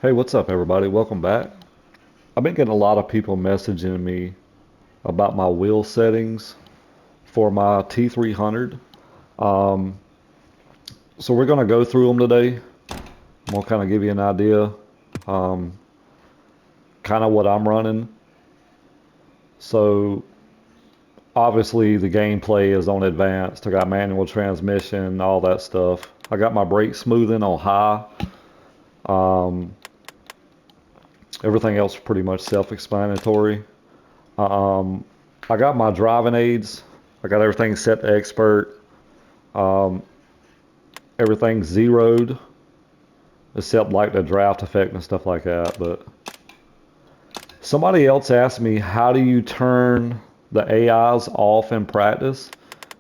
Hey, what's up, everybody? Welcome back. I've been getting a lot of people messaging me about my wheel settings for my T300. Um, so we're going to go through them today. I'm going to kind of give you an idea, um, kind of what I'm running. So obviously the gameplay is on advanced. I got manual transmission, all that stuff. I got my brake smoothing on high. Um, Everything else is pretty much self-explanatory. Um, I got my driving aids. I got everything set to expert. Um, Everything's zeroed except like the draft effect and stuff like that. But somebody else asked me, how do you turn the AIs off in practice?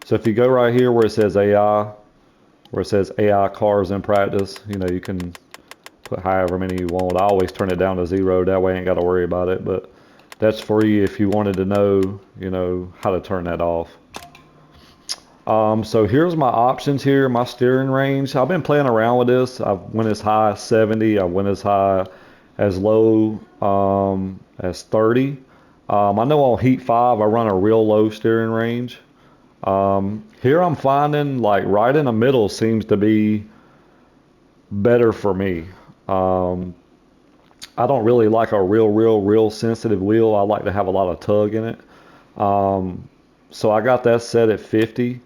So if you go right here where it says AI, where it says AI cars in practice, you can put however many you want. I always turn it down to zero. That way I ain't got to worry about it. But that's free if you wanted to know, how to turn that off. So here's my options here, my steering range. I've been playing around with this. I went as high as 70. I went as high as low as 30. I know on Heat 5 I run a real low steering range. Here I'm finding like right in the middle seems to be better for me. Um, I don't really like a real sensitive wheel. I like to have a lot of tug in it. Um, so I got that set at 50.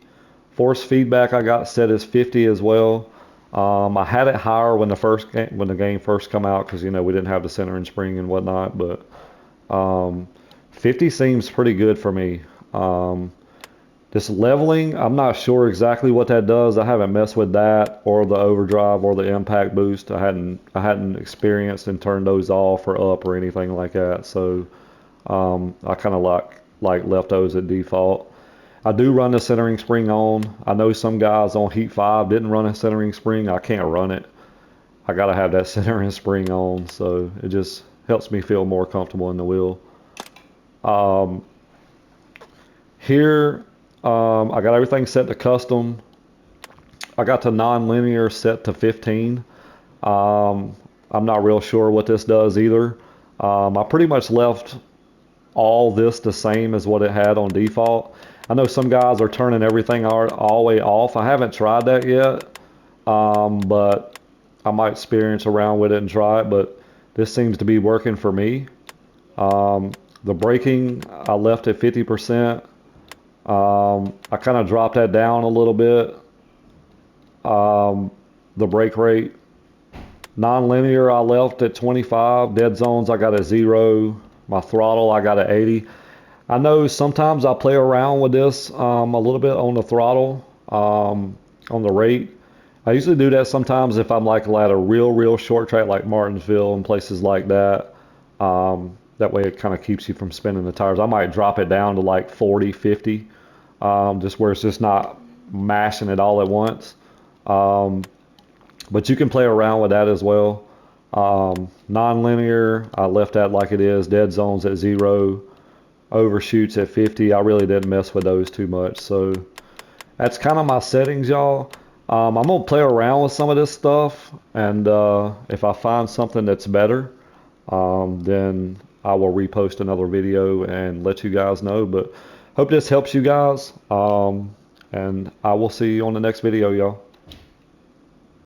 Force feedback I got set as 50 as well. I had it higher when the game first come out because we didn't have the center and spring and whatnot, but um, 50 seems pretty good for me. This leveling, I'm not sure exactly what that does. I haven't messed with that or the overdrive or the impact boost. I hadn't experienced and turned those off or up or anything like that. So I kind of like left those at default. I do run the centering spring on. I know some guys on Heat 5 didn't run a centering spring. I can't run it. I got to have that centering spring on, so it just helps me feel more comfortable in the wheel. Um, Here, I got everything set to custom. I got the non-linear set to 15. Um, I'm not real sure what this does either. I pretty much left all this the same as what it had on default. I know some guys are turning everything all the way off. I haven't tried that yet, but I might experience around with it and try it. But this seems to be working for me. The braking I left at 50%. I kind of dropped that down a little bit. The brake rate, non-linear I left at 25. Dead zones I got at 0. My throttle I got at 80. I know sometimes I play around with this a little bit on the throttle, on the rate. I usually do that sometimes if I'm like at a real short track like Martinsville and places like that. That way it kind of keeps you from spinning the tires. I might drop it down to like 40, 50, just where it's just not mashing it all at once. Um, but you can play around with that as well. Non-linear, I left that like it is. Dead zones at 0. Overshoots at 50. I really didn't mess with those too much. So that's kind of my settings, y'all. I'm gonna play around with some of this stuff, and if I find something that's better, then I will repost another video and let you guys know. But hope this helps you guys, and I will see you on the next video, y'all.